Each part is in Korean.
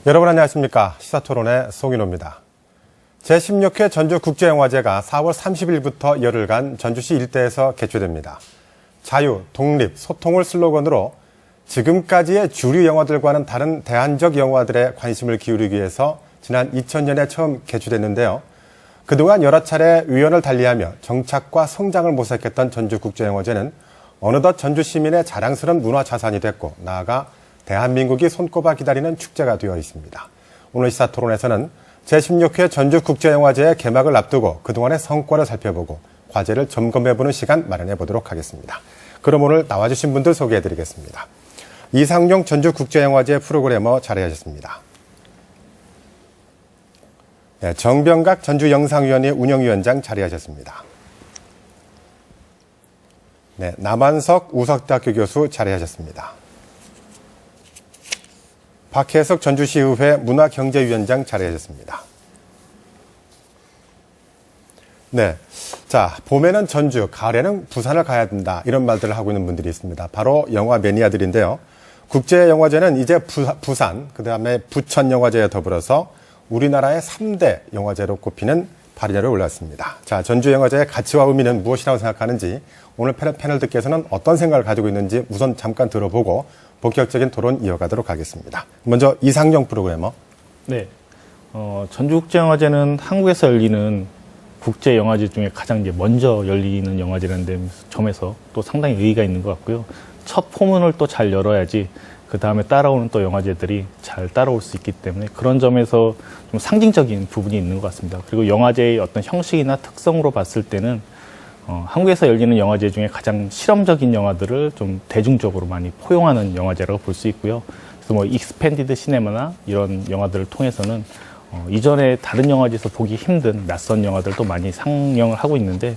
여러분 안녕하십니까. 시사토론의 송인호입니다. 제16회 전주국제영화제가 4월 30일부터 열흘간 전주시 일대에서 개최됩니다. 자유, 독립, 소통을 슬로건으로 지금까지의 주류 영화들과는 다른 대안적 영화들에 관심을 기울이기 위해서 지난 2000년에 처음 개최됐는데요. 그동안 여러 차례 위원을 달리하며 정착과 성장을 모색했던 전주국제영화제는 어느덧 전주 시민의 자랑스러운 문화 자산이 됐고 나아가 대한민국이 손꼽아 기다리는 축제가 되어 있습니다. 오늘 시사토론에서는 제16회 전주국제영화제의 개막을 앞두고 그동안의 성과를 살펴보고 과제를 점검해보는 시간 마련해보도록 하겠습니다. 그럼 오늘 나와주신 분들 소개해드리겠습니다. 이상용 전주국제영화제 프로그래머 자리하셨습니다. 네, 정병각 전주영상위원회 운영위원장 자리하셨습니다. 네, 남한석 우석대학교 교수 자리하셨습니다. 박혜석 전주시의회 문화경제위원장 자리하셨습니다. 네. 자, 봄에는 전주, 가을에는 부산을 가야 된다. 이런 말들을 하고 있는 분들이 있습니다. 바로 영화 매니아들인데요. 국제영화제는 이제 부산, 그 다음에 부천영화제에 더불어서 우리나라의 3대 영화제로 꼽히는 발의자를 올랐습니다. 자, 전주영화제의 가치와 의미는 무엇이라고 생각하는지, 오늘 패널들께서는 어떤 생각을 가지고 있는지 우선 잠깐 들어보고 본격적인 토론 이어가도록 하겠습니다. 먼저 이상용 프로그래머. 네. 전주국제영화제는 한국에서 열리는 국제영화제 중에 가장 이제 먼저 열리는 영화제라는 점에서 또 상당히 의의가 있는 것 같고요. 첫 포문을 또 잘 열어야지 그 다음에 따라오는 또 영화제들이 잘 따라올 수 있기 때문에 그런 점에서 좀 상징적인 부분이 있는 것 같습니다. 그리고 영화제의 어떤 형식이나 특성으로 봤을 때는 한국에서 열리는 영화제 중에 가장 실험적인 영화들을 좀 대중적으로 많이 포용하는 영화제라고 볼 수 있고요. 그래서 뭐 익스펜디드 시네마나 이런 영화들을 통해서는 이전에 다른 영화제에서 보기 힘든 낯선 영화들도 많이 상영을 하고 있는데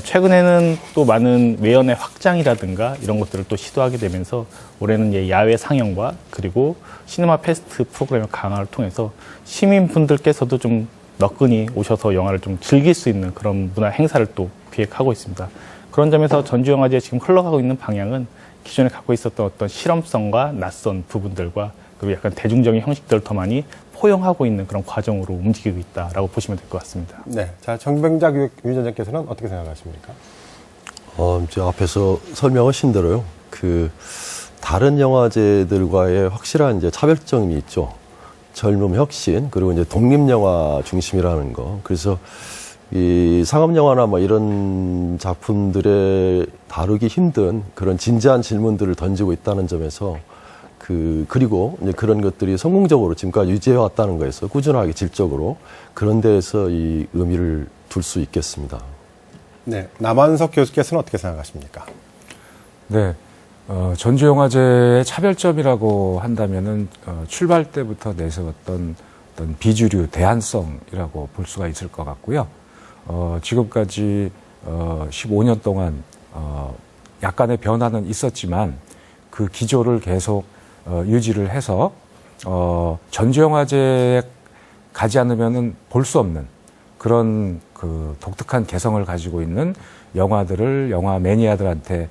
최근에는 또 많은 외연의 확장이라든가 이런 것들을 또 시도하게 되면서 올해는 야외 상영과 그리고 시네마 페스트 프로그램의 강화를 통해서 시민분들께서도 좀 너끈히 오셔서 영화를 좀 즐길 수 있는 그런 문화 행사를 또 기획하고 있습니다. 그런 점에서 전주영화제 지금 흘러가고 있는 방향은 기존에 갖고 있었던 어떤 실험성과 낯선 부분들과 그리고 약간 대중적인 형식들을 더 많이 포용하고 있는 그런 과정으로 움직이고 있다라고 보시면 될 것 같습니다. 네, 자 정병작 위원장께서는 어떻게 생각하십니까? 저 앞에서 설명하신 대로요. 다른 영화제들과의 확실한 이제 차별점이 있죠. 젊음, 혁신, 그리고 이제 독립영화 중심이라는 거. 그래서 이 상업영화나 뭐 이런 작품들에 다루기 힘든 그런 진지한 질문들을 던지고 있다는 점에서 그리고 이제 그런 것들이 성공적으로 지금까지 유지해 왔다는 거에서 꾸준하게 질적으로 그런 데에서 이 의미를 둘 수 있겠습니다. 네, 남한석 교수께서는 어떻게 생각하십니까? 네, 전주영화제의 차별점이라고 한다면은 출발 때부터 내세웠던 어떤 비주류 대안성이라고 볼 수가 있을 것 같고요. 지금까지 15년 동안 약간의 변화는 있었지만 그 기조를 계속 유지를 해서 전주영화제에 가지 않으면은 볼 수 없는 그런 독특한 개성을 가지고 있는 영화들을 영화 매니아들한테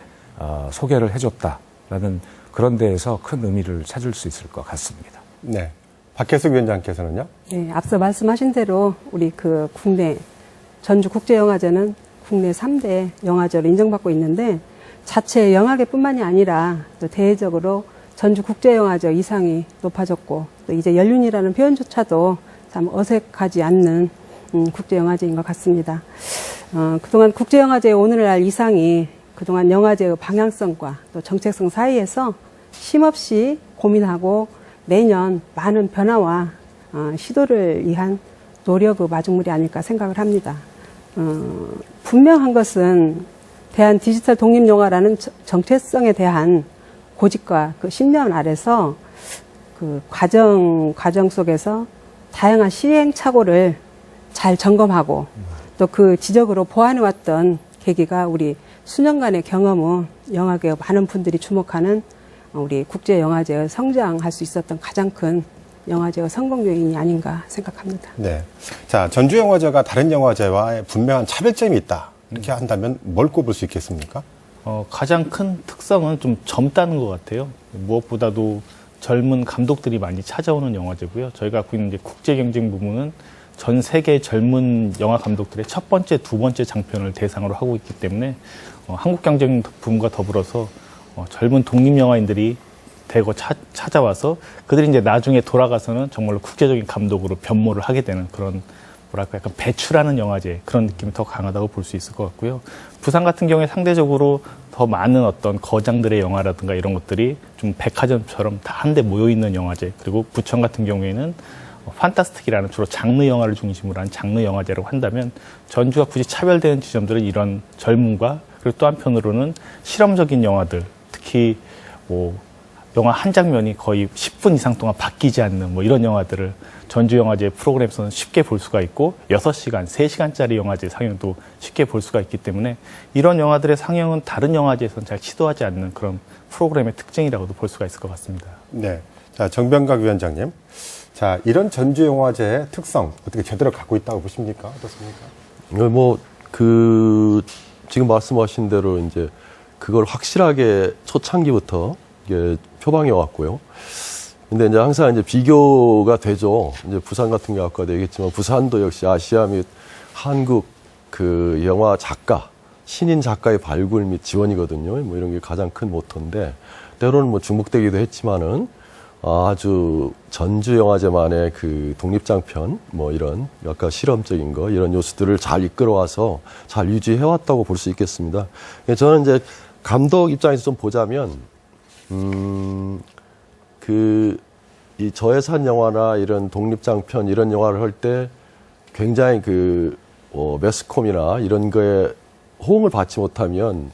소개를 해줬다라는 그런 데에서 큰 의미를 찾을 수 있을 것 같습니다. 네, 박혜숙 위원장께서는요? 네, 앞서 말씀하신 대로 우리 국내 전주국제영화제는 국내 3대 영화제로 인정받고 있는데 자체 영화계뿐만이 아니라 또 대외적으로 전주국제영화제 이상이 높아졌고 또 이제 연륜이라는 표현조차도 참 어색하지 않는 국제영화제인 것 같습니다. 그동안 국제영화제의 오늘날 이상이 그동안 영화제의 방향성과 또 정책성 사이에서 쉼없이 고민하고 매년 많은 변화와 시도를 위한 노력의 마중물이 아닐까 생각을 합니다. 분명한 것은 대한 디지털 독립영화라는 정체성에 대한 고집과 그 신념 아래서 과정 속에서 다양한 시행착오를 잘 점검하고 또 그 지적으로 보완해왔던 계기가 우리 수년간의 경험은 영화계의 많은 분들이 주목하는 우리 국제영화제의 성장할 수 있었던 가장 큰 영화제의 성공 요인이 아닌가 생각합니다. 네. 자, 전주영화제가 다른 영화제와 분명한 차별점이 있다. 이렇게 한다면 뭘 꼽을 수 있겠습니까? 가장 큰 특성은 좀 젊다는 것 같아요. 무엇보다도 젊은 감독들이 많이 찾아오는 영화제고요. 저희가 갖고 있는 이제 국제 경쟁 부문은 전 세계 젊은 영화 감독들의 첫 번째, 두 번째 장편을 대상으로 하고 있기 때문에 한국 경쟁 부문과 더불어서 젊은 독립 영화인들이 대거 찾아와서 그들이 이제 나중에 돌아가서는 정말로 국제적인 감독으로 변모를 하게 되는 그런 뭐랄까 약간 배출하는 영화제 그런 느낌이 더 강하다고 볼 수 있을 것 같고요. 부산 같은 경우에 상대적으로 더 많은 어떤 거장들의 영화라든가 이런 것들이 좀 백화점처럼 다 한데 모여 있는 영화제, 그리고 부천 같은 경우에는 판타스틱이라는 주로 장르 영화를 중심으로 한 장르 영화제라고 한다면, 전주가 굳이 차별되는 지점들은 이런 젊음과, 그리고 또 한편으로는 실험적인 영화들, 특히 뭐 영화 한 장면이 거의 10분 이상 동안 바뀌지 않는 뭐 이런 영화들을 전주영화제 프로그램에서는 쉽게 볼 수가 있고, 6시간, 3시간짜리 영화제 상영도 쉽게 볼 수가 있기 때문에 이런 영화들의 상영은 다른 영화제에서는 잘 시도하지 않는 그런 프로그램의 특징이라고도 볼 수가 있을 것 같습니다. 네. 자, 정병각 위원장님. 자, 이런 전주영화제의 특성 어떻게 제대로 갖고 있다고 보십니까? 어떻습니까? 지금 말씀하신 대로 이제 그걸 확실하게 초창기부터 이게 표방해 왔고요. 근데 이제 항상 이제 비교가 되죠. 이제 부산 같은 경우 아까도 얘기했지만 부산도 역시 아시아 및 한국 그 영화 작가, 신인 작가의 발굴 및 지원이거든요. 뭐 이런 게 가장 큰 모토인데, 때로는 뭐 중복되기도 했지만은 아주 전주영화제만의 그 독립장편, 뭐 이런 약간 실험적인 거, 이런 요소들을 잘 이끌어와서 잘 유지해왔다고 볼 수 있겠습니다. 저는 이제 감독 입장에서 좀 보자면, 이 저예산 영화나 이런 독립장편, 이런 영화를 할 때 굉장히 매스콤이나 이런 거에 호응을 받지 못하면,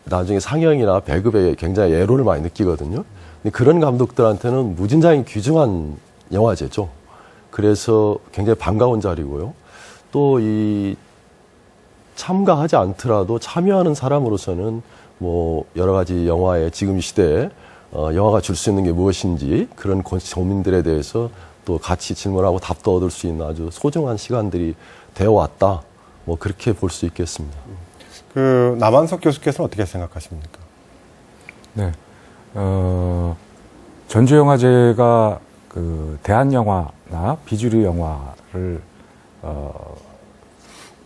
나중에 상영이나 배급에 굉장히 애로를 많이 느끼거든요. 근데 그런 감독들한테는 무진장이 귀중한 영화제죠. 그래서 굉장히 반가운 자리고요. 또 참가하지 않더라도 참여하는 사람으로서는 뭐 여러 가지 영화의 지금 시대에 영화가 줄 수 있는 게 무엇인지 그런 고민들에 대해서 또 같이 질문하고 답도 얻을 수 있는 아주 소중한 시간들이 되어 왔다. 뭐 그렇게 볼 수 있겠습니다. 남한석 교수께서는 어떻게 생각하십니까? 네. 전주영화제가 대한영화나 비주류 영화를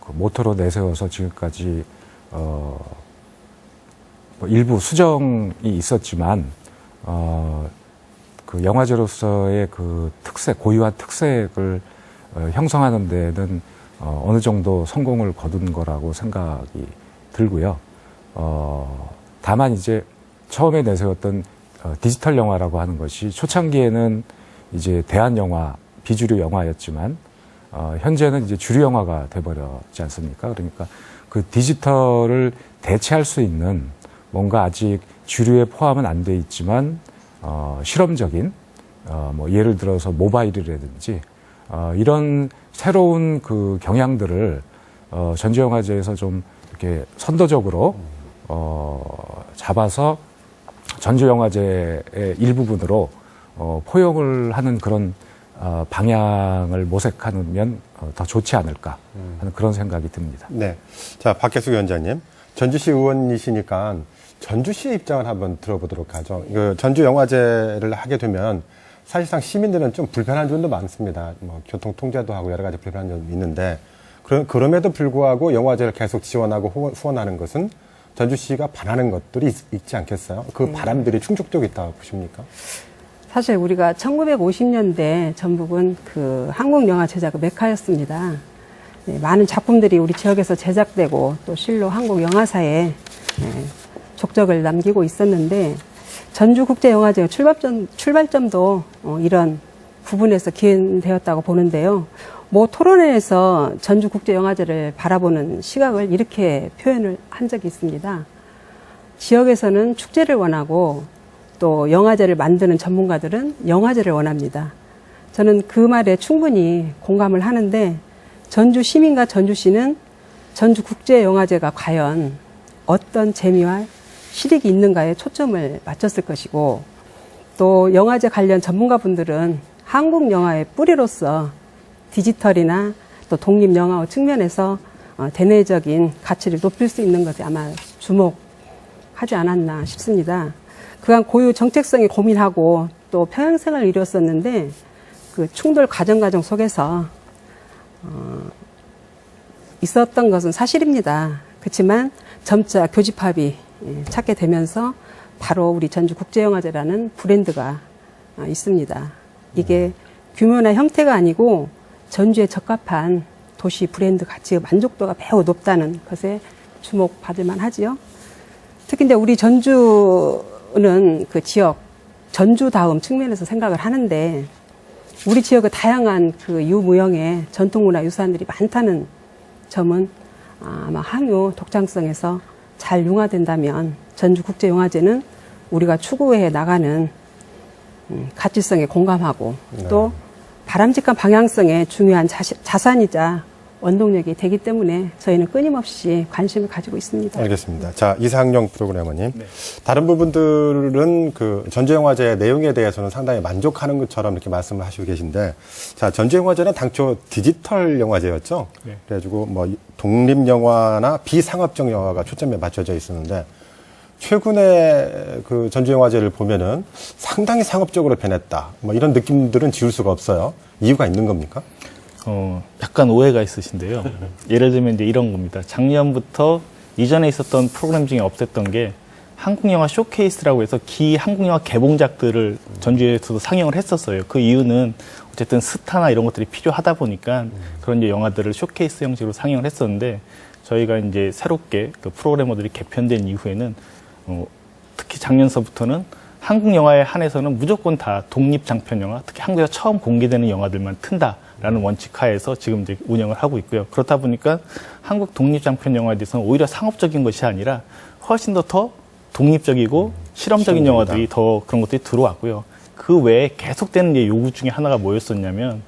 모토로 내세워서 지금까지 뭐 일부 수정이 있었지만 그 영화제로서의 그 특색, 고유한 특색을 형성하는 데는 어느 정도 성공을 거둔 거라고 생각이 들고요. 다만 이제 처음에 내세웠던 디지털 영화라고 하는 것이 초창기에는 이제 대한 영화, 비주류 영화였지만 현재는 이제 주류 영화가 돼버렸지 않습니까? 그러니까 그 디지털을 대체할 수 있는 뭔가 아직 주류에 포함은 안 돼 있지만 실험적인 뭐 예를 들어서 모바일이라든지 이런 새로운 그 경향들을 전주영화제에서 좀 이렇게 선도적으로 잡아서 전주영화제의 일부분으로 포용을 하는 그런 방향을 모색하면 더 좋지 않을까 하는 그런 생각이 듭니다. 네. 자, 박혜숙 위원장님. 전주시 의원이시니까 전주시의 입장을 한번 들어보도록 하죠. 전주영화제를 하게 되면 사실상 시민들은 좀 불편한 점도 많습니다. 뭐 교통 통제도 하고 여러 가지 불편한 점이 있는데, 그럼에도 불구하고 영화제를 계속 지원하고 후원하는 것은 전주시가 바라는 것들이 있지 않겠어요? 그 바람들이 충족되고 있다고 보십니까? 사실 우리가 1950년대 전북은 그 한국 영화 제작의 메카였습니다. 네, 많은 작품들이 우리 지역에서 제작되고 또 실로 한국 영화사에 족적을 남기고 있었는데, 전주국제영화제의 출발점도 이런 부분에서 기인되었다고 보는데요. 뭐 토론회에서 전주국제영화제를 바라보는 시각을 이렇게 표현을 한 적이 있습니다. 지역에서는 축제를 원하고 또 영화제를 만드는 전문가들은 영화제를 원합니다. 저는 그 말에 충분히 공감을 하는데, 전주 시민과 전주시는 전주국제영화제가 과연 어떤 재미와 실익이 있는가에 초점을 맞췄을 것이고, 또 영화제 관련 전문가분들은 한국 영화의 뿌리로서 디지털이나 또 독립영화 측면에서 대내적인 가치를 높일 수 있는 것에 아마 주목하지 않았나 싶습니다. 그간 고유 정책성에 고민하고 또 평행선을 이뤘었는데 그 충돌 과정 속에서 있었던 것은 사실입니다. 그렇지만 점차 교집합이 찾게 되면서 바로 우리 전주국제영화제라는 브랜드가 있습니다. 이게 규모나 형태가 아니고 전주에 적합한 도시 브랜드 가치 만족도가 매우 높다는 것에 주목받을 만하지요. 특히 이제 우리 전주는 그 지역 전주다움 측면에서 생각을 하는데 우리 지역의 다양한 그 유무형의 전통문화유산들이 많다는 점은 아마 항유 독창성에서 잘 융화된다면 전주국제영화제는 우리가 추구해 나가는 가치성에 공감하고 또 바람직한 방향성에 중요한 자산이자 원동력이 되기 때문에 저희는 끊임없이 관심을 가지고 있습니다. 알겠습니다. 자, 이상용 프로그래머님. 다른 부분들은 그 전주영화제 내용에 대해서는 상당히 만족하는 것처럼 이렇게 말씀을 하시고 계신데, 자, 전주영화제는 당초 디지털 영화제였죠. 그래가지고 뭐 독립영화나 비상업적 영화가 초점에 맞춰져 있었는데, 최근에 그 전주영화제를 보면은 상당히 상업적으로 변했다. 뭐 이런 느낌들은 지울 수가 없어요. 이유가 있는 겁니까? 약간 오해가 있으신데요. 예를 들면 이제 이런 겁니다. 작년부터 이전에 있었던 프로그램 중에 없었던 게 한국영화 쇼케이스라고 해서 한국영화 개봉작들을 전주에서도 상영을 했었어요. 그 이유는 어쨌든 스타나 이런 것들이 필요하다 보니까 그런 이제 영화들을 쇼케이스 형식으로 상영을 했었는데 저희가 이제 새롭게 그 프로그래머들이 개편된 이후에는 특히 작년서부터는 한국 영화에 한해서는 무조건 다 독립 장편 영화, 특히 한국에서 처음 공개되는 영화들만 튼다라는 원칙 하에서 지금 이제 운영을 하고 있고요. 그렇다 보니까 한국 독립 장편 영화에 대해서는 오히려 상업적인 것이 아니라 훨씬 더 독립적이고 실험적인 영화들이 더 그런 것들이 들어왔고요. 그 외에 계속되는 이제 요구 중에 하나가 뭐였었냐면,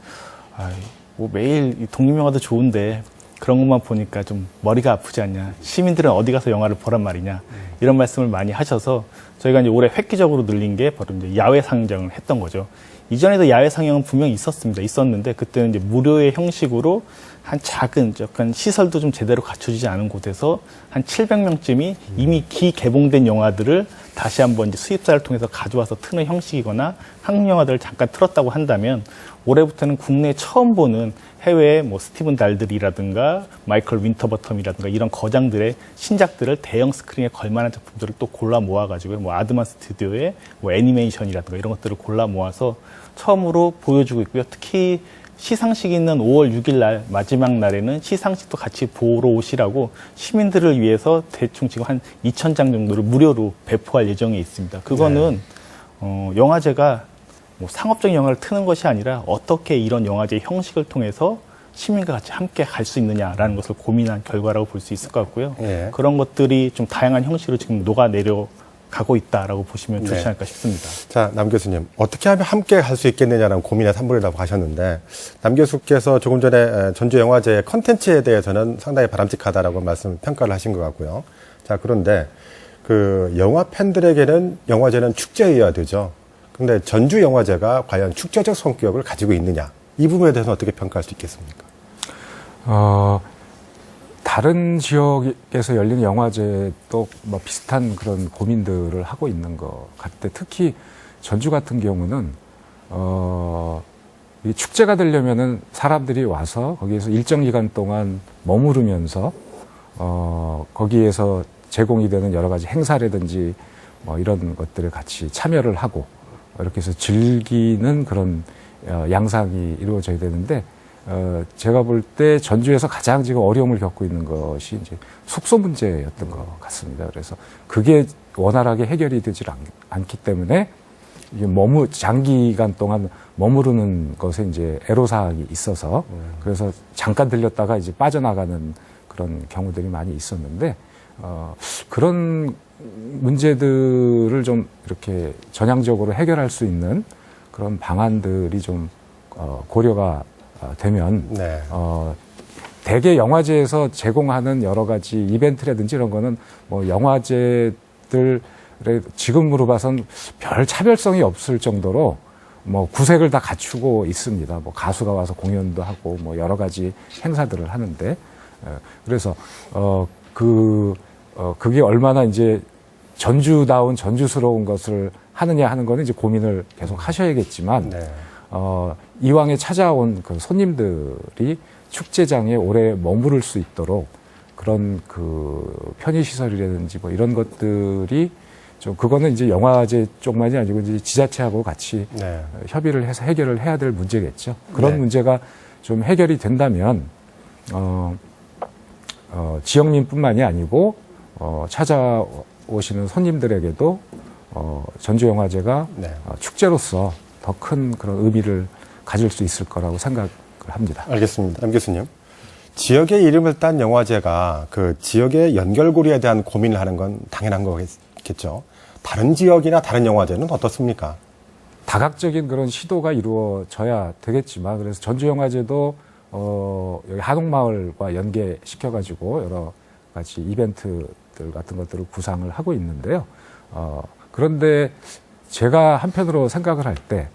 뭐 매일 이 독립 영화도 좋은데 그런 것만 보니까 좀 머리가 아프지 않냐. 시민들은 어디 가서 영화를 보란 말이냐. 이런 말씀을 많이 하셔서 저희가 이제 올해 획기적으로 늘린 게 바로 이제 야외 상영을 했던 거죠. 이전에도 야외 상영은 분명히 있었는데 그때는 이제 무료의 형식으로 한 작은 약간 시설도 좀 제대로 갖춰지지 않은 곳에서 한 700명쯤이 이미 기개봉된 영화들을 다시 한번 이제 수입사를 통해서 가져와서 트는 형식이거나 한국 영화들을 잠깐 틀었다고 한다면 올해부터는 국내에 처음 보는 해외의 뭐 스티븐 달들이라든가 마이클 윈터버텀이라든가 이런 거장들의 신작들을 대형 스크린에 걸만한 작품들을 또 골라 모아가지고 뭐 아드만 스튜디오의 뭐 애니메이션이라든가 이런 것들을 골라 모아서 처음으로 보여주고 있고요. 특히 시상식이 있는 5월 6일 날 마지막 날에는 시상식도 같이 보러 오시라고 시민들을 위해서 대충 지금 한 2,000장 정도를 무료로 배포할 예정에 있습니다. 그거는 영화제가 뭐 상업적인 영화를 트는 것이 아니라 어떻게 이런 영화제의 형식을 통해서 시민과 같이 함께 갈 수 있느냐라는 것을 고민한 결과라고 볼 수 있을 것 같고요. 그런 것들이 좀 다양한 형식으로 지금 녹아내려가고 있다라고 보시면 좋지 않을까 싶습니다. 자, 남 교수님, 어떻게 하면 함께 할 수 있겠느냐는 고민의 산물이라고 하셨는데, 남 교수께서 조금 전에 전주영화제의 컨텐츠에 대해서는 상당히 바람직하다라고 평가를 하신 것 같고요. 자, 그런데 그 영화 팬들에게는 영화제는 축제여야 되죠. 근데 전주영화제가 과연 축제적 성격을 가지고 있느냐, 이 부분에 대해서는 어떻게 평가할 수 있겠습니까? 다른 지역에서 열리는 영화제도 뭐 비슷한 그런 고민들을 하고 있는 것 같은데 특히 전주 같은 경우는 이 축제가 되려면은 사람들이 와서 거기에서 일정 기간 동안 머무르면서 거기에서 제공이 되는 여러 가지 행사라든지 뭐 이런 것들을 같이 참여를 하고 이렇게 해서 즐기는 그런 양상이 이루어져야 되는데 제가 볼 때 전주에서 가장 지금 어려움을 겪고 있는 것이 이제 숙소 문제였던 것 같습니다. 그래서 그게 원활하게 해결이 되질 않기 때문에 이게 장기간 동안 머무르는 것에 이제 애로사항이 있어서 그래서 잠깐 들렸다가 이제 빠져나가는 그런 경우들이 많이 있었는데 그런 문제들을 좀 이렇게 전향적으로 해결할 수 있는 그런 방안들이 좀 고려가 되면 대개 영화제에서 제공하는 여러 가지 이벤트라든지 이런 거는 뭐 영화제들의 지금으로 봐선 별 차별성이 없을 정도로 뭐 구색을 다 갖추고 있습니다. 뭐 가수가 와서 공연도 하고 뭐 여러 가지 행사들을 하는데 그래서 그게 얼마나 이제 전주다운 전주스러운 것을 하느냐 하는 거는 이제 고민을 계속 하셔야겠지만 네. 이왕에 찾아온 그 손님들이 축제장에 오래 머무를 수 있도록 그런 그 편의시설이라든지 뭐 이런 것들이 좀 그거는 이제 영화제 쪽만이 아니고 이제 지자체하고 같이 네. 협의를 해서 해결을 해야 될 문제겠죠. 그런 네. 문제가 좀 해결이 된다면 지역민뿐만이 아니고 찾아오시는 손님들에게도 전주영화제가 네. 축제로서 더 큰 그런 의미를 가질 수 있을 거라고 생각을 합니다. 알겠습니다. 남 교수님. 지역의 이름을 딴 영화제가 그 지역의 연결고리에 대한 고민을 하는 건 당연한 거겠죠. 다른 지역이나 다른 영화제는 어떻습니까? 다각적인 그런 시도가 이루어져야 되겠지만 그래서 전주영화제도 여기 한옥마을과 연계시켜가지고 여러 가지 이벤트들 같은 것들을 구상을 하고 있는데요. 그런데 제가 한편으로 생각을 할 때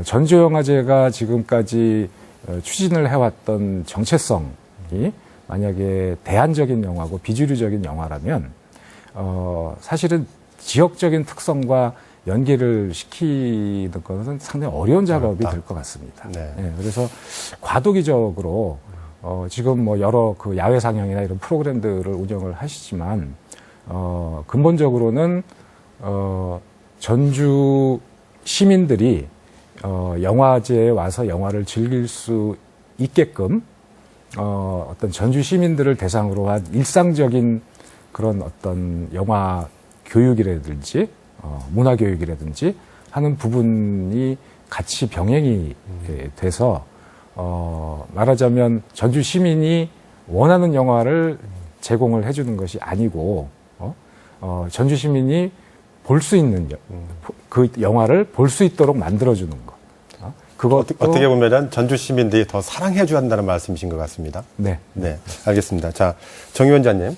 전주영화제가 지금까지 추진을 해왔던 정체성이 만약에 대안적인 영화고 비주류적인 영화라면 사실은 지역적인 특성과 연계를 시키는 것은 상당히 어려운 작업이 될 것 같습니다. 네. 네, 그래서 과도기적으로 지금 뭐 여러 그 야외 상영이나 이런 프로그램들을 운영을 하시지만 근본적으로는 전주 시민들이 영화제에 와서 영화를 즐길 수 있게끔 어떤 전주 시민들을 대상으로 한 일상적인 그런 어떤 영화 교육이라든지 문화 교육이라든지 하는 부분이 같이 병행이 돼서 말하자면 전주 시민이 원하는 영화를 제공을 해주는 것이 아니고 전주 시민이 볼 수 있는 그 영화를 볼 수 있도록 만들어주는 것. 그것도 어떻게 보면 전주 시민들이 더 사랑해줘야 한다는 말씀이신 것 같습니다. 네. 네, 알겠습니다. 자, 정 위원장님.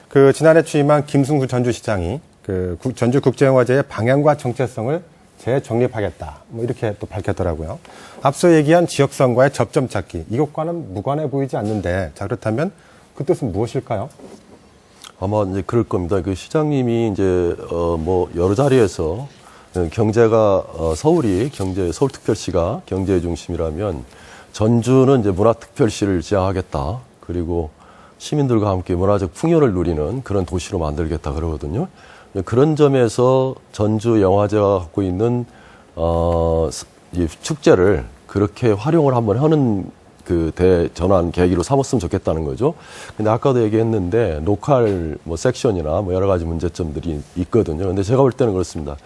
그 지난해 취임한 김승수 전주시장이 그 전주국제영화제의 방향과 정체성을 재정립하겠다. 뭐 이렇게 또 밝혔더라고요. 앞서 얘기한 지역성과의 접점 찾기. 이것과는 무관해 보이지 않는데, 자, 그렇다면 그 뜻은 무엇일까요? 아마 이제 그럴 겁니다. 그 시장님이 이제 뭐 여러 자리에서 경제가 서울특별시가 경제의 중심이라면 전주는 이제 문화특별시를 지향하겠다. 그리고 시민들과 함께 문화적 풍요를 누리는 그런 도시로 만들겠다 그러거든요. 그런 점에서 전주 영화제가 갖고 있는 이 축제를 그렇게 활용을 한번 하는 그 대전환 계기로 삼았으면 좋겠다는 거죠. 근데 아까도 얘기했는데 로컬 뭐 섹션이나 뭐 여러 가지 문제점들이 있거든요. 근데 제가 볼 때는 그렇습니다.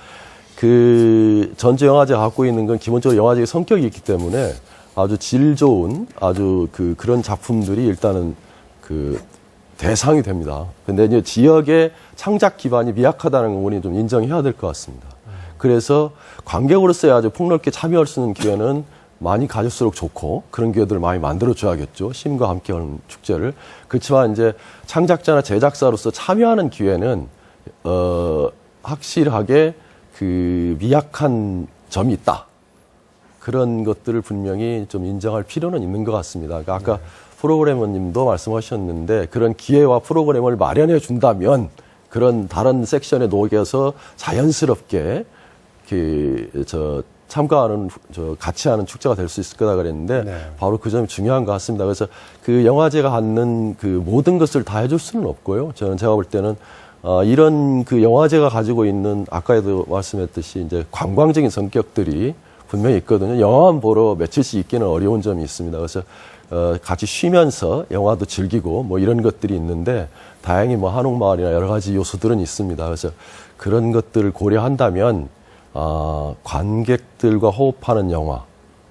그 전주 영화제가 갖고 있는 건 기본적으로 영화제의 성격이 있기 때문에 아주 질 좋은 그런 작품들이 일단은 그 대상이 됩니다. 근데 이제 지역의 창작 기반이 미약하다는 부분이 좀 인정해야 될 것 같습니다. 그래서 관객으로서의 아주 폭넓게 참여할 수 있는 기회는 많이 가질수록 좋고 그런 기회들을 많이 만들어줘야겠죠. 시민과 함께 하는 축제를. 그렇지만 이제 창작자나 제작사로서 참여하는 기회는 확실하게 그 미약한 점이 있다. 그런 것들을 분명히 좀 인정할 필요는 있는 것 같습니다. 그러니까 아까 프로그래머님도 말씀하셨는데 그런 기회와 프로그램을 마련해 준다면 그런 다른 섹션에 녹여서 자연스럽게 참가하는 같이 하는 축제가 될 수 있을 거다 그랬는데 네. 바로 그 점이 중요한 것 같습니다. 그래서 그 영화제가 갖는 그 모든 것을 다 해줄 수는 없고요. 제가 볼 때는 이런 그 영화제가 가지고 있는 아까도 말씀했듯이 이제 관광적인 성격들이 분명히 있거든요. 영화만 보러 며칠씩 있기는 어려운 점이 있습니다. 그래서 같이 쉬면서 영화도 즐기고 뭐 이런 것들이 있는데 다행히 뭐 한옥마을이나 여러 가지 요소들은 있습니다. 그래서 그런 것들을 고려한다면 관객들과 호흡하는 영화,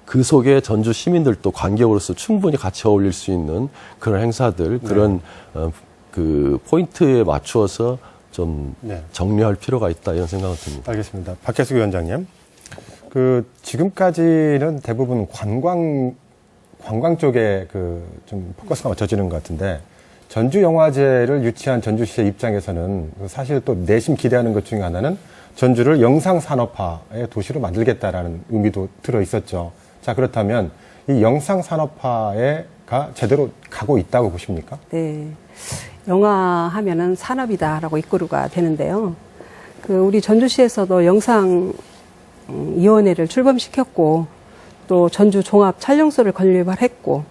그 속에 전주 시민들도 관객으로서 충분히 같이 어울릴 수 있는 그런 행사들, 그런 그 포인트에 맞추어서 좀 정리할 필요가 있다 이런 생각은 듭니다. 알겠습니다. 박혜숙 위원장님. 그 지금까지는 대부분 관광 쪽에 그 좀 포커스가 맞춰지는 것 같은데 전주 영화제를 유치한 전주시의 입장에서는 사실 또 내심 기대하는 것 중에 하나는 전주를 영상 산업화의 도시로 만들겠다라는 의미도 들어 있었죠. 자, 그렇다면 이 영상 산업화가 제대로 가고 있다고 보십니까? 네. 영화 하면은 산업이다라고 이끌어가 되는데요. 우리 전주시에서도 영상 위원회를 출범시켰고 또 전주 종합 촬영소를 건립했고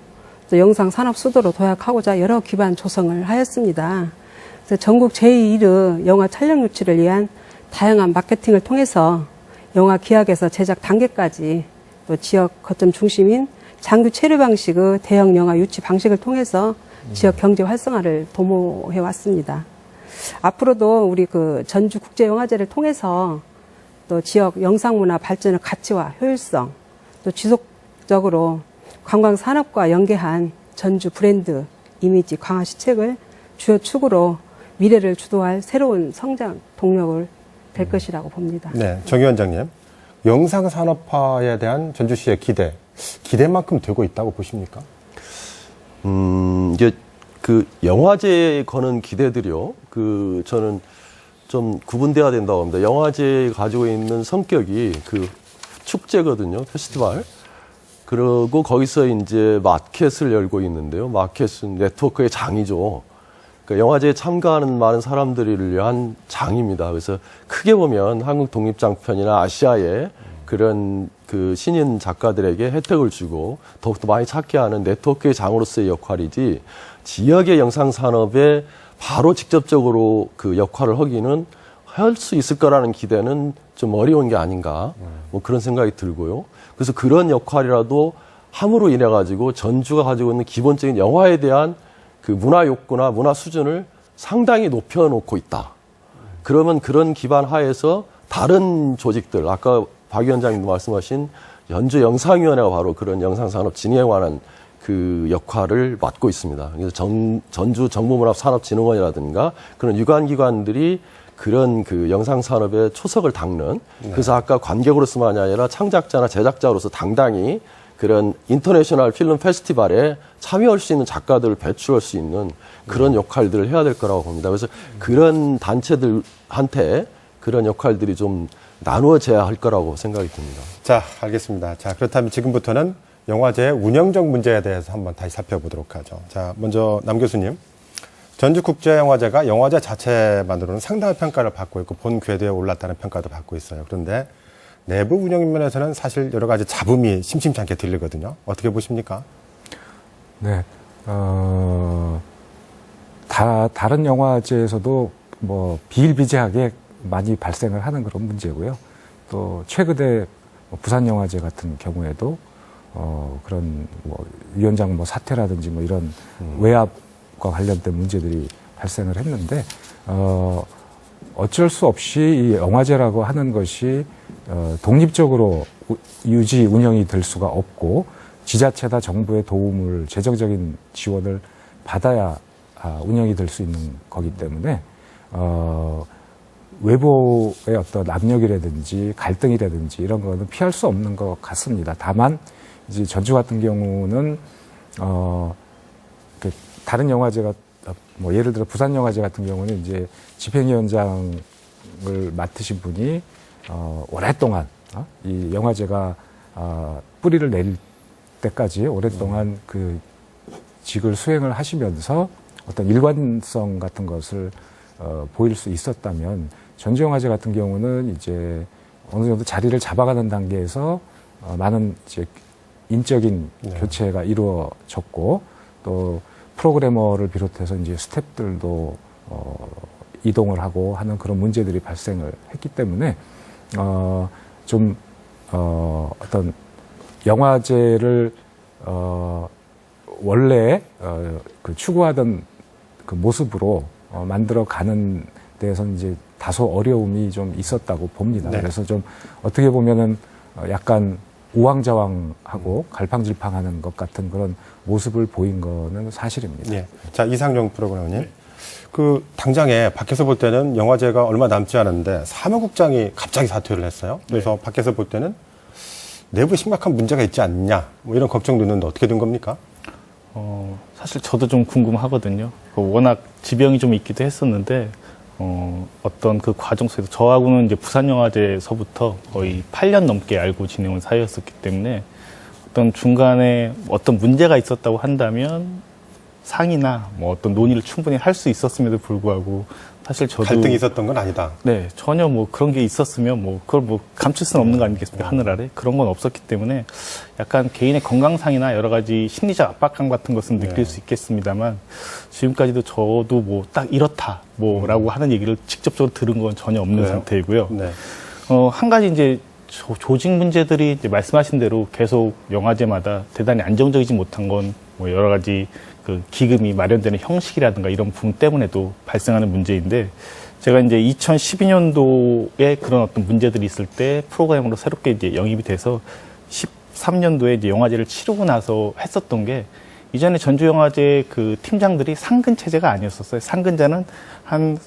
또 영상 산업 수도로 도약하고자 여러 기반 조성을 하였습니다. 그래서 전국 제1의 영화 촬영 유치를 위한 다양한 마케팅을 통해서 영화 기획에서 제작 단계까지 또 지역 거점 중심인 장기 체류 방식의 대형 영화 유치 방식을 통해서 지역 경제 활성화를 도모해 왔습니다. 앞으로도 우리 전주 국제영화제를 통해서 또 지역 영상문화 발전의 가치와 효율성, 또 지속적으로 관광 산업과 연계한 전주 브랜드 이미지 강화 시책을 주요 축으로 미래를 주도할 새로운 성장 동력을 될 것이라고 봅니다. 네, 정 위원장님. 영상 산업화에 대한 전주시의 기대만큼 되고 있다고 보십니까? 이게 영화제에 거는 기대들이요. 저는 좀 구분돼야 된다고 합니다. 영화제에 가지고 있는 성격이 축제거든요. 페스티벌. 그리고 거기서 이제 마켓을 열고 있는데요. 마켓은 네트워크의 장이죠. 그러니까 영화제에 참가하는 많은 사람들을 위한 장입니다. 그래서 크게 보면 한국 독립장편이나 아시아의 그런 신인 작가들에게 혜택을 주고 더욱더 많이 찾게 하는 네트워크의 장으로서의 역할이지 지역의 영상 산업에 바로 직접적으로 역할을 하기는 할 수 있을 거라는 기대는 좀 어려운 게 아닌가 뭐 그런 생각이 들고요. 그래서 그런 역할이라도 함으로 인해 가지고 전주가 가지고 있는 기본적인 영화에 대한 문화 욕구나 문화 수준을 상당히 높여놓고 있다. 그러면 그런 기반 하에서 다른 조직들, 아까 박 위원장님도 말씀하신 연주 영상위원회가 바로 그런 영상산업 진흥에 관한 역할을 맡고 있습니다. 그래서 전주 정보문화산업진흥원이라든가 그런 유관기관들이 그런 영상산업의 초석을 닦는, 그래서 아까 관객으로서만이 아니라 창작자나 제작자로서 당당히 그런 인터내셔널 필름 페스티벌에 참여할 수 있는 작가들을 배출할 수 있는 그런 역할들을 해야 될 거라고 봅니다. 그래서 그런 단체들한테 그런 역할들이 좀 나누어져야 할 거라고 생각이 듭니다. 자, 알겠습니다. 자, 그렇다면 지금부터는 영화제의 운영적 문제에 대해서 한번 다시 살펴보도록 하죠. 자, 먼저 남 교수님. 전주국제영화제가 영화제 자체만으로는 상당한 평가를 받고 있고 본 궤도에 올랐다는 평가도 받고 있어요. 그런데 내부 운영 면에서는 사실 여러 가지 잡음이 심심치 않게 들리거든요. 어떻게 보십니까? 네. 다른 영화제에서도 뭐 비일비재하게 많이 발생을 하는 그런 문제고요. 또 최근에 부산영화제 같은 경우에도 그런 위원장 사퇴라든지 이런 외압과 관련된 문제들이 발생을 했는데 어쩔 수 없이 이 영화제라고 하는 것이 독립적으로 유지 운영이 될 수가 없고 지자체나 정부의 도움을 재정적인 지원을 받아야 운영이 될 수 있는 거기 때문에 외부의 어떤 압력이라든지 갈등이라든지 이런 거는 피할 수 없는 것 같습니다. 다만 이제 전주 같은 경우는 다른 영화제가 예를 들어 부산 영화제 같은 경우는 이제 집행위원장을 맡으신 분이 오랫동안 이 영화제가 뿌리를 내릴 때까지 오랫동안 그 직을 수행을 하시면서 어떤 일관성 같은 것을 보일 수 있었다면 전주영화제 같은 경우는 이제 어느 정도 자리를 잡아가는 단계에서 많은 이제 인적인 교체가 이루어졌고 또 프로그래머를 비롯해서 이제 스태프들도 이동을 하고 하는 그런 문제들이 발생을 했기 때문에 어떤 영화제를 원래 추구하던 그 모습으로 만들어 가는 데에서는 이제 다소 어려움이 좀 있었다고 봅니다. 네. 그래서 좀 어떻게 보면은 약간 우왕좌왕하고 갈팡질팡하는 것 같은 그런 모습을 보인 거는 사실입니다. 네. 자, 이상용 프로그래머님. 당장에 밖에서 볼 때는 영화제가 얼마 남지 않았는데 사무국장이 갑자기 사퇴를 했어요. 그래서 밖에서 볼 때는 내부에 심각한 문제가 있지 않냐, 이런 걱정도 있는데 어떻게 된 겁니까? 사실 저도 좀 궁금하거든요. 워낙 지병이 좀 있기도 했었는데, 어떤 그 과정 속에서 저하고는 이제 부산영화제에서부터 거의 8년 넘게 알고 지내온 사이였었기 때문에 어떤 중간에 어떤 문제가 있었다고 한다면 상의나 어떤 논의를 충분히 할 수 있었음에도 불구하고 사실 저도 갈등이 있었던 건 아니다. 네, 전혀 뭐 그런 게 있었으면 뭐 그걸 뭐 감출 수는 없는 거 아니겠습니까? 하늘 아래. 그런 건 없었기 때문에 약간 개인의 건강상이나 여러 가지 심리적 압박감 같은 것은 느낄 수 있겠습니다만 지금까지도 저도 뭐 딱 이렇다 뭐라고 하는 얘기를 직접적으로 들은 건 전혀 없는 그래요? 상태이고요. 네. 한 가지 이제 조직 문제들이 이제 말씀하신 대로 계속 영화제마다 대단히 안정적이지 못한 건 뭐 여러 가지 그 기금이 마련되는 형식이라든가 이런 부분 때문에도 발생하는 문제인데 제가 이제 2012년도에 그런 어떤 문제들이 있을 때 프로그램으로 새롭게 이제 영입이 돼서 13년도에 이제 영화제를 치르고 나서 했었던 게 이전에 전주영화제 그 팀장들이 상근 체제가 아니었었어요. 상근자는 한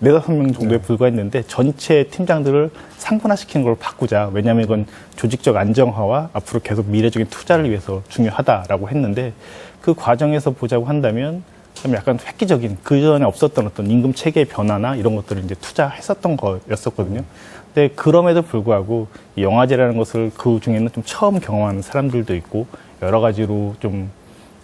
4-5명 정도에 불과했는데 전체 팀장들을 상분화시키는 걸 바꾸자. 왜냐하면 이건 조직적 안정화와 앞으로 계속 미래적인 투자를 위해서 중요하다라고 했는데 그 과정에서 보자고 한다면 좀 약간 획기적인 그전에 없었던 어떤 임금 체계 변화나 이런 것들을 이제 투자했었던 거였었거든요. 근데 그럼에도 불구하고 이 영화제라는 것을 그 중에는 좀 처음 경험하는 사람들도 있고 여러 가지로 좀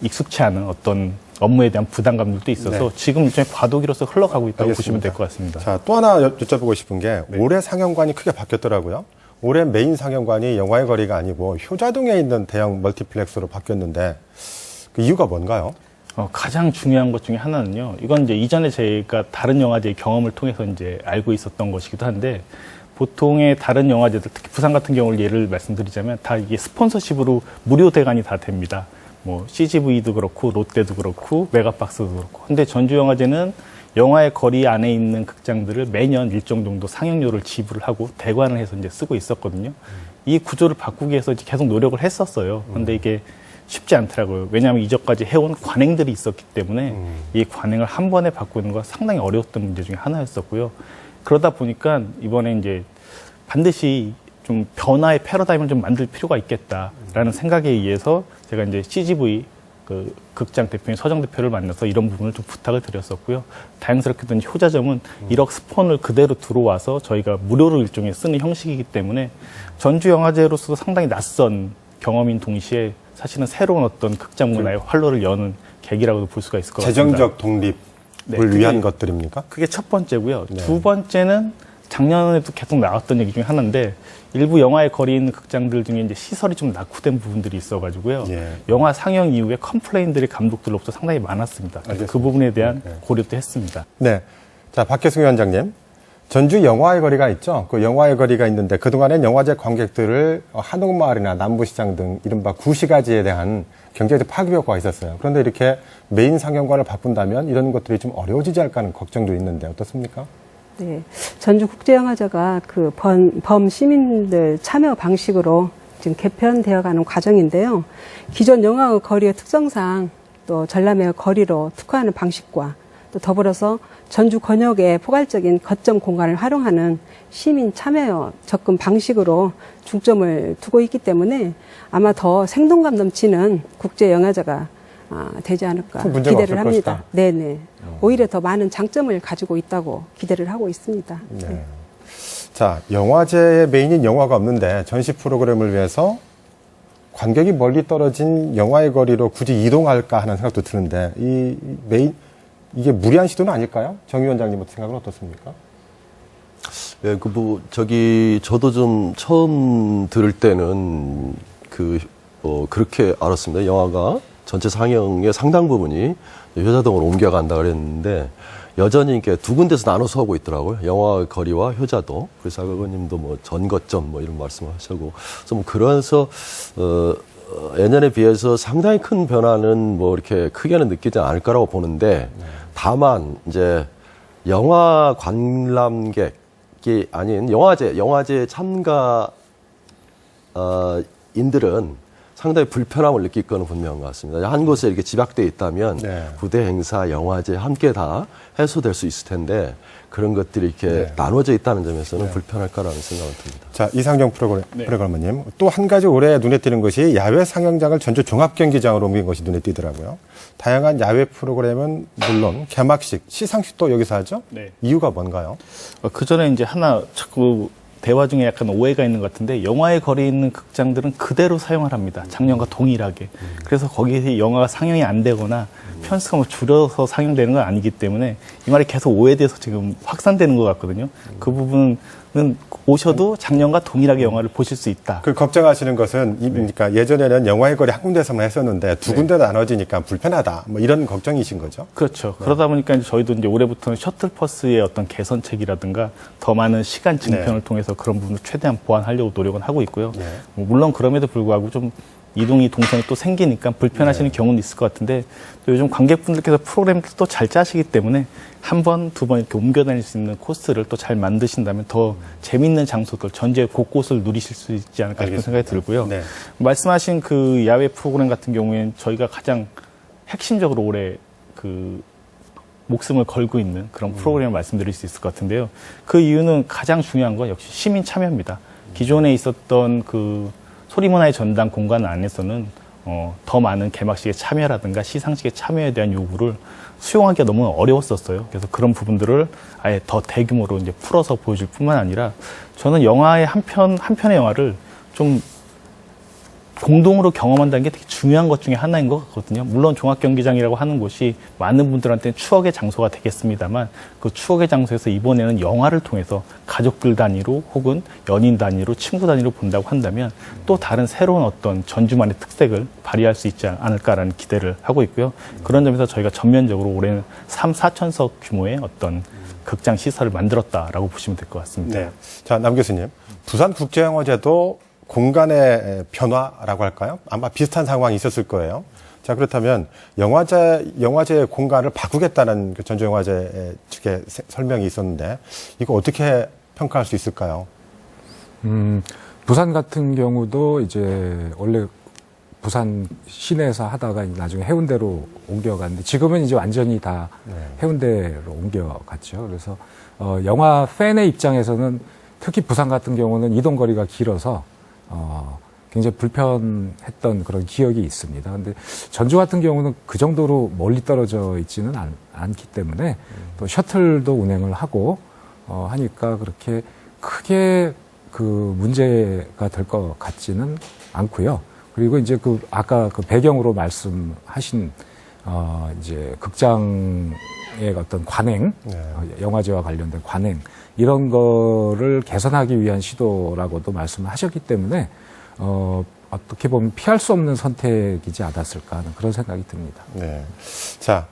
익숙치 않은 어떤 업무에 대한 부담감들도 있어서 네. 지금 일종의 과도기로서 흘러가고 있다고 알겠습니다. 보시면 될 것 같습니다. 자, 또 하나 여쭤보고 싶은 게 올해 상영관이 크게 바뀌었더라고요. 올해 메인 상영관이 영화의 거리가 아니고 효자동에 있는 대형 멀티플렉스로 바뀌었는데 그 이유가 뭔가요? 가장 중요한 것 중에 하나는요. 이건 이제 이전에 제가 다른 영화제의 경험을 통해서 이제 알고 있었던 것이기도 한데 보통의 다른 영화제들, 특히 부산 같은 경우를 예를 말씀드리자면 다 이게 스폰서십으로 무료 대관이 다 됩니다. 뭐 CGV도 그렇고 롯데도 그렇고 메가박스도 그렇고. 근데 전주영화제는 영화의 거리 안에 있는 극장들을 매년 일정 정도 상영료를 지불을 하고 대관을 해서 이제 쓰고 있었거든요. 이 구조를 바꾸기 위해서 이제 계속 노력을 했었어요. 그런데 이게 쉽지 않더라고요. 왜냐하면 이전까지 해온 관행들이 있었기 때문에 이 관행을 한 번에 바꾸는 건 상당히 어려웠던 문제 중에 하나였었고요. 그러다 보니까 이번에 이제 반드시 좀 변화의 패러다임을 좀 만들 필요가 있겠다라는 생각에 의해서 제가 이제 CGV 그 극장 대표인 서정 대표를 만나서 이런 부분을 좀 부탁을 드렸었고요. 다행스럽게도 효자점은 1억 스폰을 그대로 들어와서 저희가 무료로 일종의 쓰는 형식이기 때문에 전주 영화제로서도 상당히 낯선 경험인 동시에 사실은 새로운 어떤 극장 문화의 활로를 여는 계기라고도 볼 수가 있을 것 같습니다. 재정적 독립을 네, 위한 것들입니까? 그게 첫 번째고요. 네. 두 번째는 작년에도 계속 나왔던 얘기 중에 하나인데 일부 영화의 거리에 있는 극장들 중에 이제 시설이 좀 낙후된 부분들이 있어가지고요. 예. 영화 상영 이후에 컴플레인들이 감독들로부터 상당히 많았습니다. 그래서 그 부분에 대한 고려도 했습니다. 네. 자, 박혜승 위원장님. 전주 영화의 거리가 있죠. 그 영화의 거리가 있는데 그동안엔 영화제 관객들을 한옥마을이나 남부시장 등 이른바 구시가지에 대한 경제적 파급 효과가 있었어요. 그런데 이렇게 메인 상영관을 바꾼다면 이런 것들이 좀 어려워지지 않을까 하는 걱정도 있는데 어떻습니까? 네, 전주국제영화제가 그 범 시민들 참여 방식으로 지금 개편되어가는 과정인데요. 기존 영화의 거리의 특성상 또 전람회의 거리로 특화하는 방식과 또 더불어서 전주 권역의 포괄적인 거점 공간을 활용하는 시민 참여 접근 방식으로 중점을 두고 있기 때문에 아마 더 생동감 넘치는 국제영화제가 되지 않을까 큰 문제가 기대를 없을 합니다. 것이다. 네네. 오히려 더 많은 장점을 가지고 있다고 기대를 하고 있습니다. 네. 자, 영화제의 메인인 영화가 없는데 전시 프로그램을 위해서 관객이 멀리 떨어진 영화의 거리로 굳이 이동할까 하는 생각도 드는데 이게 무리한 시도는 아닐까요? 정 위원장님 생각은 어떻습니까? 예, 저도 좀 처음 들을 때는 그렇게 알았습니다. 영화가 전체 상영의 상당 부분이 효자동으로 옮겨간다 그랬는데 여전히 이렇게 두 군데서 나눠서 하고 있더라고요. 영화 거리와 효자동. 그래서 아까 의원님도 뭐 전거점 뭐 이런 말씀을 하시고. 그래서 예년에 비해서 상당히 큰 변화는 뭐 이렇게 크게는 느끼지 않을 거라고 보는데 다만 이제 영화 관람객이 아닌 영화제 참가 인들은 상당히 불편함을 느낄 거는 분명한 것 같습니다. 한 곳에 이렇게 집약되어 있다면 네. 부대 행사, 영화제 함께 다 해소될 수 있을 텐데 그런 것들이 이렇게 나눠져 있다는 점에서는 불편할 거라는 생각을 듭니다. 자, 이상경 프로그래머님. 또 한 가지 올해 눈에 띄는 것이 야외 상영장을 전주 종합경기장으로 옮긴 것이 눈에 띄더라고요. 다양한 야외 프로그램은 물론 개막식, 시상식도 여기서 하죠? 네. 이유가 뭔가요? 그 전에 이제 하나 자꾸 대화 중에 약간 오해가 있는 것 같은데 영화의 거리에 있는 극장들은 그대로 사용을 합니다. 작년과 동일하게. 그래서 거기에 영화가 상영이 안 되거나 편수가 뭐 줄여서 상영되는 건 아니기 때문에 이 말이 계속 오해돼서 지금 확산되는 것 같거든요. 그 부분은 오셔도 작년과 동일하게 영화를 보실 수 있다. 그 걱정하시는 것은 그러니까 예전에는 영화의 거리 한 군데서만 했었는데 두 군데 나눠지니까 불편하다. 뭐 이런 걱정이신 거죠? 그렇죠. 그러다 보니까 이제 저희도 이제 올해부터는 셔틀버스의 어떤 개선책이라든가 더 많은 시간 증편을 통해서 그런 부분을 최대한 보완하려고 노력은 하고 있고요. 뭐 물론 그럼에도 불구하고 좀 이동이 동선이 또 생기니까 불편하시는 경우는 있을 것 같은데 또 요즘 관객분들께서 프로그램을 또 잘 짜시기 때문에 한 번, 두 번 이렇게 옮겨 다닐 수 있는 코스를 또 잘 만드신다면 더 재밌는 장소들, 전체 곳곳을 누리실 수 있지 않을까 싶은 생각이 들고요. 네. 말씀하신 그 야외 프로그램 같은 경우에는 저희가 가장 핵심적으로 올해 그 목숨을 걸고 있는 그런 프로그램을 말씀드릴 수 있을 것 같은데요. 그 이유는 가장 중요한 건 역시 시민 참여입니다. 기존에 있었던 그 소리문화의 전당 공간 안에서는 더 많은 개막식에 참여라든가 시상식에 참여에 대한 요구를 수용하기가 너무 어려웠었어요. 그래서 그런 부분들을 아예 더 대규모로 이제 풀어서 보여줄 뿐만 아니라 저는 영화의 한 편의 영화를 좀 공동으로 경험한다는 게 되게 중요한 것 중에 하나인 것 같거든요. 물론 종합경기장이라고 하는 곳이 많은 분들한테는 추억의 장소가 되겠습니다만 그 추억의 장소에서 이번에는 영화를 통해서 가족들 단위로 혹은 연인 단위로 친구 단위로 본다고 한다면 또 다른 새로운 어떤 전주만의 특색을 발휘할 수 있지 않을까라는 기대를 하고 있고요. 그런 점에서 저희가 전면적으로 올해는 3, 4천석 규모의 어떤 극장 시설을 만들었다라고 보시면 될 것 같습니다. 네. 자, 남 교수님. 부산국제영화제도 공간의 변화라고 할까요? 아마 비슷한 상황이 있었을 거예요. 자, 그렇다면 영화제의 공간을 바꾸겠다는 그 전주영화제 측의 설명이 있었는데 이거 어떻게 평가할 수 있을까요? 부산 같은 경우도 이제 원래 부산 시내에서 하다가 나중에 해운대로 옮겨갔는데 지금은 이제 완전히 다 해운대로 옮겨갔죠. 그래서 영화 팬의 입장에서는 특히 부산 같은 경우는 이동거리가 길어서 굉장히 불편했던 그런 기억이 있습니다. 근데 전주 같은 경우는 그 정도로 멀리 떨어져 있지는 않기 때문에 또 셔틀도 운행을 하고 하니까 그렇게 크게 그 문제가 될 것 같지는 않고요. 그리고 이제 그 아까 그 배경으로 말씀하신 이제 극장의 어떤 관행, 영화제와 관련된 관행 이런 거를 개선하기 위한 시도라고도 말씀을 하셨기 때문에 어떻게 보면 피할 수 없는 선택이지 않았을까 하는 그런 생각이 듭니다. 네. 자,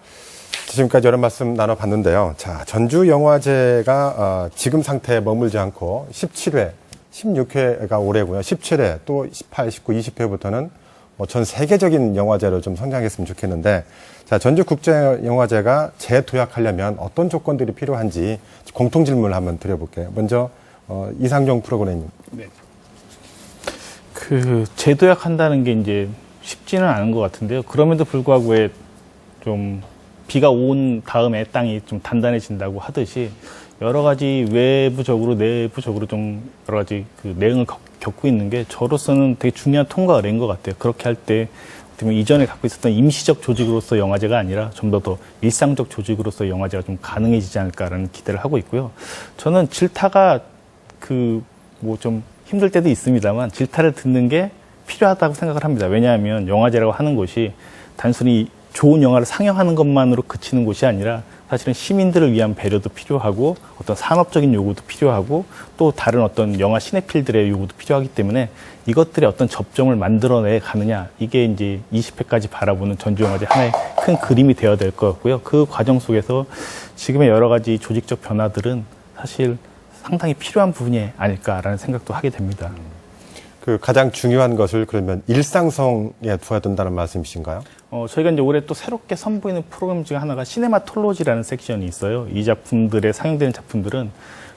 지금까지 여러 말씀 나눠봤는데요. 자, 전주영화제가 지금 상태에 머물지 않고 17회, 16회가 올해고요. 17회, 또 18, 19, 20회부터는 전 세계적인 영화제로 좀 성장했으면 좋겠는데, 자, 전주국제영화제가 재도약하려면 어떤 조건들이 필요한지 공통 질문을 한번 드려볼게요. 먼저 이상종 프로그램님. 네. 그 재도약한다는 게 이제 쉽지는 않은 것 같은데요. 그럼에도 불구하고 왜 좀 비가 온 다음에 땅이 좀 단단해진다고 하듯이 여러 가지 외부적으로 내부적으로 좀 여러 가지 그 내용을 겪고 있는 게 저로서는 되게 중요한 통과 의례인 것 같아요. 그렇게 할 때 이전에 갖고 있었던 임시적 조직으로서 영화제가 아니라 좀 더 일상적 조직으로서 영화제가 좀 가능해지지 않을까라는 기대를 하고 있고요. 저는 질타가 뭐 좀 힘들 때도 있습니다만 질타를 듣는 게 필요하다고 생각을 합니다. 왜냐하면 영화제라고 하는 곳이 단순히 좋은 영화를 상영하는 것만으로 그치는 곳이 아니라 사실은 시민들을 위한 배려도 필요하고 어떤 산업적인 요구도 필요하고 또 다른 어떤 영화 시네필들의 요구도 필요하기 때문에 이것들의 어떤 접점을 만들어내 가느냐 이게 이제 20회까지 바라보는 전주영화제 하나의 큰 그림이 되어야 될 것 같고요. 그 과정 속에서 지금의 여러 가지 조직적 변화들은 사실 상당히 필요한 부분이 아닐까라는 생각도 하게 됩니다. 그 가장 중요한 것을 그러면 일상성에 두어야 된다는 말씀이신가요? 저희가 이제 올해 또 새롭게 선보이는 프로그램 중에 하나가 시네마톨로지라는 섹션이 있어요. 이 작품들에 상영되는 작품들은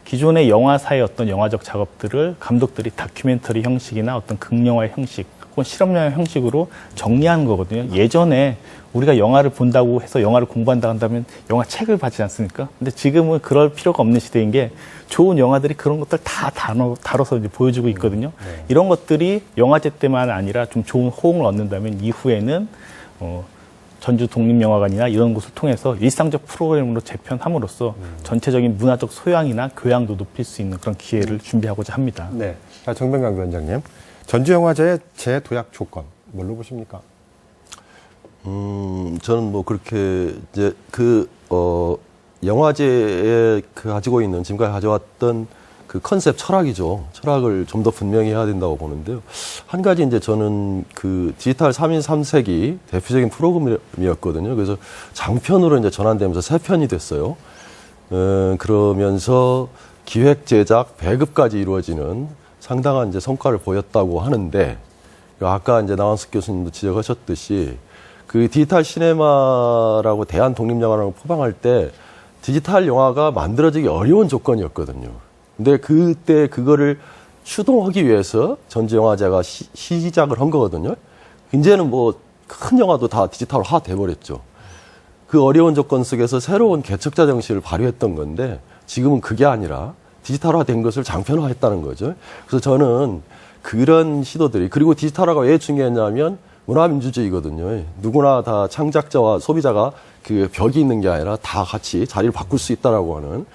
기존의 영화사의 어떤 영화적 작업들을 감독들이 다큐멘터리 형식이나 어떤 극영화의 형식 혹은 실험영화의 형식으로 정리하는 거거든요. 예전에 우리가 영화를 본다고 해서 영화를 공부한다 한다면 영화 책을 받지 않습니까? 근데 지금은 그럴 필요가 없는 시대인 게 좋은 영화들이 그런 것들 다 다뤄서 이제 보여주고 있거든요. 이런 것들이 영화제 때만 아니라 좀 좋은 호응을 얻는다면 이후에는 전주 독립영화관이나 이런 곳을 통해서 일상적 프로그램으로 재편함으로써 전체적인 문화적 소양이나 교양도 높일 수 있는 그런 기회를 준비하고자 합니다. 네. 자, 정병강 위원장님. 전주영화제의 재도약 조건, 뭘로 보십니까? 저는 뭐 그렇게 이제 영화제에 가지고 있는 지금까지 가져왔던 그 컨셉 철학이죠. 철학을 좀 더 분명히 해야 된다고 보는데요. 한 가지 이제 저는 그 디지털 3인 3색이 대표적인 프로그램이었거든요. 그래서 장편으로 이제 전환되면서 3편이 됐어요. 그러면서 기획, 제작, 배급까지 이루어지는 상당한 이제 성과를 보였다고 하는데, 아까 이제 나원석 교수님도 지적하셨듯이 그 디지털 시네마라고 대한 독립영화라고 포방할 때 디지털 영화가 만들어지기 어려운 조건이었거든요. 근데 그때 그거를 추동하기 위해서 전주영화제가 시작을 한 거거든요. 이제는 뭐 큰 영화도 다 디지털화 돼버렸죠. 그 어려운 조건 속에서 새로운 개척자 정신을 발휘했던 건데 지금은 그게 아니라 디지털화 된 것을 장편화했다는 거죠. 그래서 저는 그런 시도들이, 그리고 디지털화가 왜 중요했냐면 문화민주주의거든요. 누구나 다 창작자와 소비자가 그 벽이 있는 게 아니라 다 같이 자리를 바꿀 수 있다라고 하는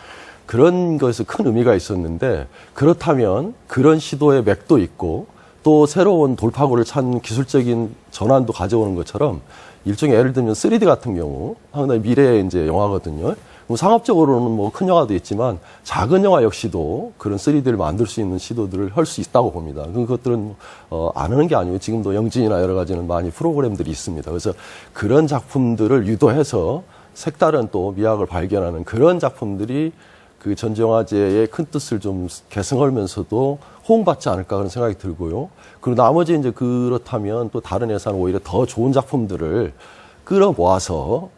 그런 것에서 큰 의미가 있었는데, 그렇다면 그런 시도의 맥도 있고 또 새로운 돌파구를 찾는 기술적인 전환도 가져오는 것처럼 일종의 예를 들면 3D 같은 경우 상당히 미래의 이제 영화거든요. 뭐 상업적으로는 뭐 큰 영화도 있지만 작은 영화 역시도 그런 3D를 만들 수 있는 시도들을 할 수 있다고 봅니다. 그것들은 안 하는 게 아니고 지금도 영진이나 여러 가지는 많이 프로그램들이 있습니다. 그래서 그런 작품들을 유도해서 색다른 또 미학을 발견하는 그런 작품들이 그 전주영화제의 큰 뜻을 좀 계승하면서도 호응받지 않을까 그런 생각이 들고요. 그리고 나머지 이제 그렇다면 또 다른 예산은 오히려 더 좋은 작품들을 끌어모아서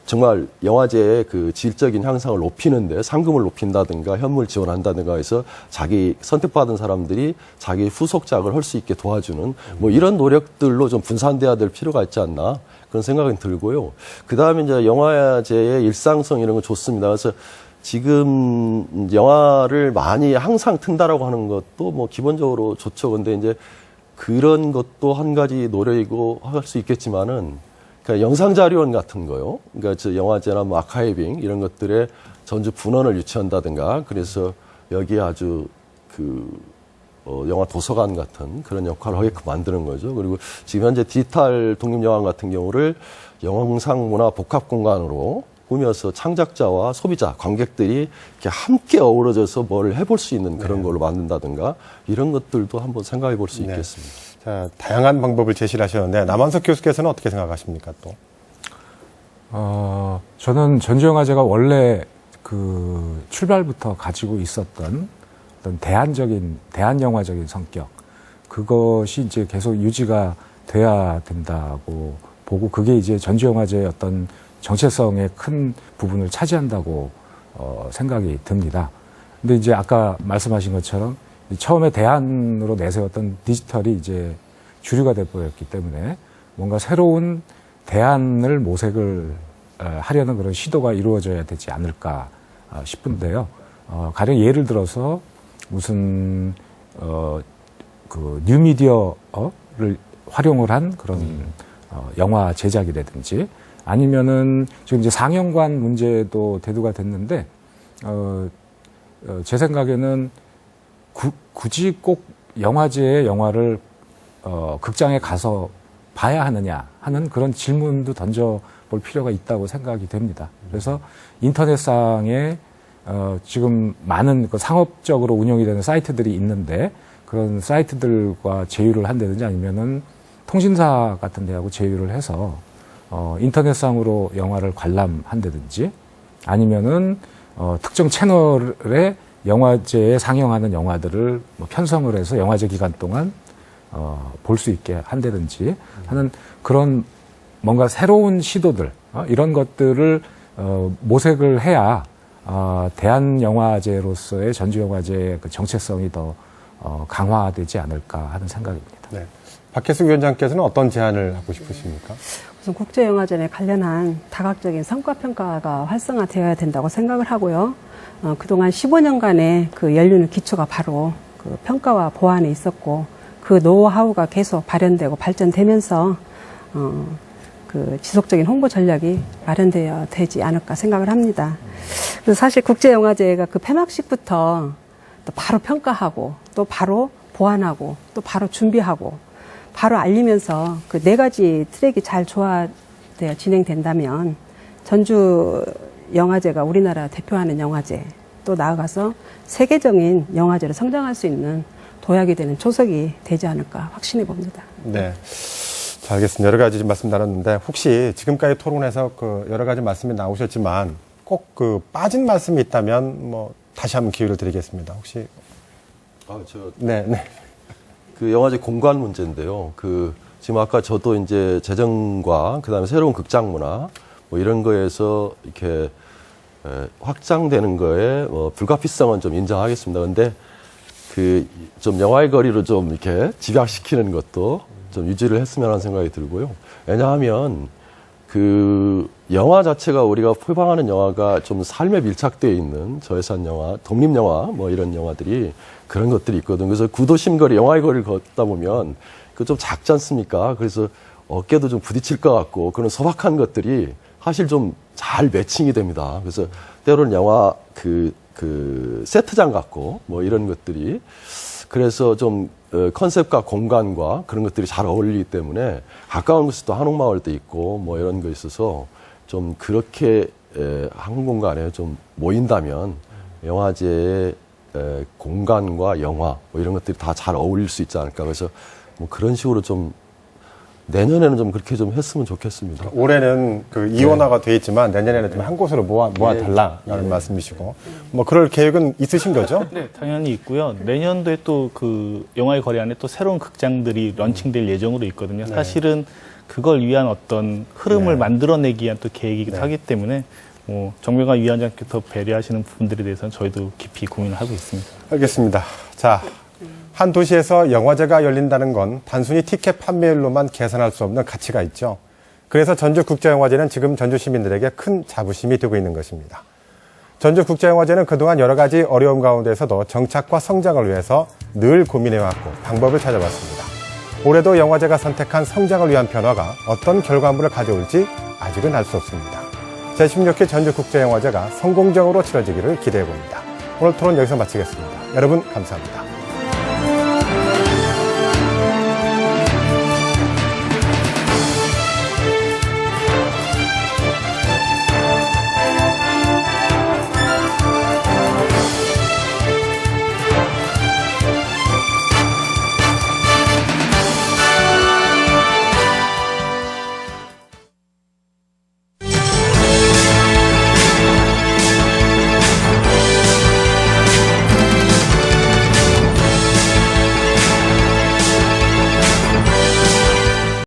정말 영화제의 그 질적인 향상을 높이는데 상금을 높인다든가 현물 지원한다든가 해서 자기 선택받은 사람들이 자기 후속작을 할 수 있게 도와주는 뭐 이런 노력들로 좀 분산돼야 될 필요가 있지 않나 그런 생각이 들고요. 그 다음에 이제 영화제의 일상성 이런 거 좋습니다. 그래서 지금 영화를 많이 항상 튼다라고 하는 것도 뭐 기본적으로 좋죠. 근데 이제 그런 것도 한 가지 노력이고 할 수 있겠지만은, 그러니까 영상자료원 같은 거요. 그러니까 저 영화제나 뭐 아카이빙 이런 것들에 전주 분원을 유치한다든가, 그래서 여기에 아주 영화 도서관 같은 그런 역할을 하게끔 만드는 거죠. 그리고 지금 현재 디지털 독립영화 같은 경우를 영상문화 복합공간으로 꾸며서 창작자와 소비자, 관객들이 이렇게 함께 어우러져서 뭘 해볼 수 있는 그런 걸로 만든다든가 이런 것들도 한번 생각해 볼 수 있겠습니다. 자, 다양한 방법을 제시를 하셨는데 남한석 교수께서는 어떻게 생각하십니까 또? 저는 전주영화제가 원래 그 출발부터 가지고 있었던 어떤 대한영화적인 성격, 그것이 이제 계속 유지가 돼야 된다고 보고, 그게 이제 전주영화제의 어떤 정체성의 큰 부분을 차지한다고 생각이 듭니다. 근데 이제 아까 말씀하신 것처럼 처음에 대안으로 내세웠던 디지털이 이제 주류가 돼버렸기 때문에 뭔가 새로운 대안을 모색을 하려는 그런 시도가 이루어져야 되지 않을까 싶은데요. 가령 예를 들어서 무슨 그 뉴미디어를 활용을 한 그런 영화 제작이라든지, 아니면은 지금 이제 상영관 문제도 대두가 됐는데 제 생각에는 굳이 꼭 영화제의 영화를 극장에 가서 봐야 하느냐 하는 그런 질문도 던져볼 필요가 있다고 생각이 됩니다. 그래서 인터넷상에 지금 많은 그 상업적으로 운영이 되는 사이트들이 있는데, 그런 사이트들과 제휴를 한다든지 아니면은 통신사 같은 데하고 제휴를 해서 인터넷상으로 영화를 관람한다든지, 아니면은 특정 채널에 영화제에 상영하는 영화들을 뭐 편성을 해서 영화제 기간 동안 볼 수 있게 한다든지 하는 그런 뭔가 새로운 시도들, 이런 것들을 모색을 해야 대한영화제로서의 전주영화제의 그 정체성이 더 강화되지 않을까 하는 생각입니다. 네. 박혜숙 위원장께서는 어떤 제안을 하고 싶으십니까? 우선 국제영화제에 관련한 다각적인 성과평가가 활성화되어야 된다고 생각을 하고요. 그동안 15년간의 그 연륜의 기초가 바로 그 평가와 보완에 있었고, 그 노하우가 계속 발현되고 발전되면서 그 지속적인 홍보 전략이 마련되어야 되지 않을까 생각을 합니다. 그래서 사실 국제영화제가 그 폐막식부터 또 바로 평가하고 또 바로 보완하고 또 바로 준비하고 바로 알리면서 그 네 가지 트랙이 잘 조화되어 진행된다면 전주 영화제가 우리나라 대표하는 영화제, 또 나아가서 세계적인 영화제로 성장할 수 있는 도약이 되는 초석이 되지 않을까 확신해 봅니다. 네. 자, 알겠습니다. 여러 가지 말씀 나눴는데 혹시 지금까지 토론에서 그 여러 가지 말씀이 나오셨지만 꼭 그 빠진 말씀이 있다면 뭐 다시 한번 기회를 드리겠습니다. 혹시 네. 그 영화제 공간 문제인데요. 그 지금 아까 저도 이제 재정과 그다음에 새로운 극장 문화 뭐 이런 거에서 이렇게 확장되는 거에 불가피성은 좀 인정하겠습니다. 근데 그 좀 영화의 거리로 좀 이렇게 집약시키는 것도 좀 유지를 했으면 하는 생각이 들고요. 왜냐하면 그 영화 자체가 우리가 표방하는 영화가 좀 삶에 밀착되어 있는 저예산 영화, 독립 영화 뭐 이런 영화들이 그런 것들이 있거든. 그래서 구도심거리, 영화의 거리를 걷다 보면 그 좀 작지 않습니까? 그래서 어깨도 좀 부딪힐 것 같고 그런 소박한 것들이 사실 좀 잘 매칭이 됩니다. 그래서 때로는 영화 그 세트장 같고 뭐 이런 것들이 그래서 좀 컨셉과 공간과 그런 것들이 잘 어울리기 때문에 가까운 곳에 또 한옥마을도 있고 뭐 이런 거 있어서 좀 그렇게 한 공간에 좀 모인다면 영화제의 공간과 영화 뭐 이런 것들이 다 잘 어울릴 수 있지 않을까. 그래서 뭐 그런 식으로 좀 내년에는 좀 그렇게 좀 했으면 좋겠습니다. 올해는 그 이원화가 돼 있지만 내년에는 좀 한 곳으로 모아달라라는 말씀이시고 뭐 그럴 계획은 있으신 거죠? 네, 당연히 있고요. 내년도에 또 그 영화의 거리 안에 또 새로운 극장들이 런칭될 예정으로 있거든요. 사실은 그걸 위한 어떤 흐름을 만들어내기 위한 또 계획이기도 하기 때문에 뭐 정명환 위원장께 더 배려하시는 부분들에 대해서는 저희도 깊이 고민을 하고 있습니다. 알겠습니다. 자, 한 도시에서 영화제가 열린다는 건 단순히 티켓 판매율로만 계산할 수 없는 가치가 있죠. 그래서 전주국제영화제는 지금 전주 시민들에게 큰 자부심이 되고 있는 것입니다. 전주국제영화제는 그동안 여러 가지 어려움 가운데서도 정착과 성장을 위해서 늘 고민해왔고 방법을 찾아왔습니다. 올해도 영화제가 선택한 성장을 위한 변화가 어떤 결과물을 가져올지 아직은 알 수 없습니다. 제16회 전주국제영화제가 성공적으로 치러지기를 기대해봅니다. 오늘 토론 여기서 마치겠습니다. 여러분 감사합니다.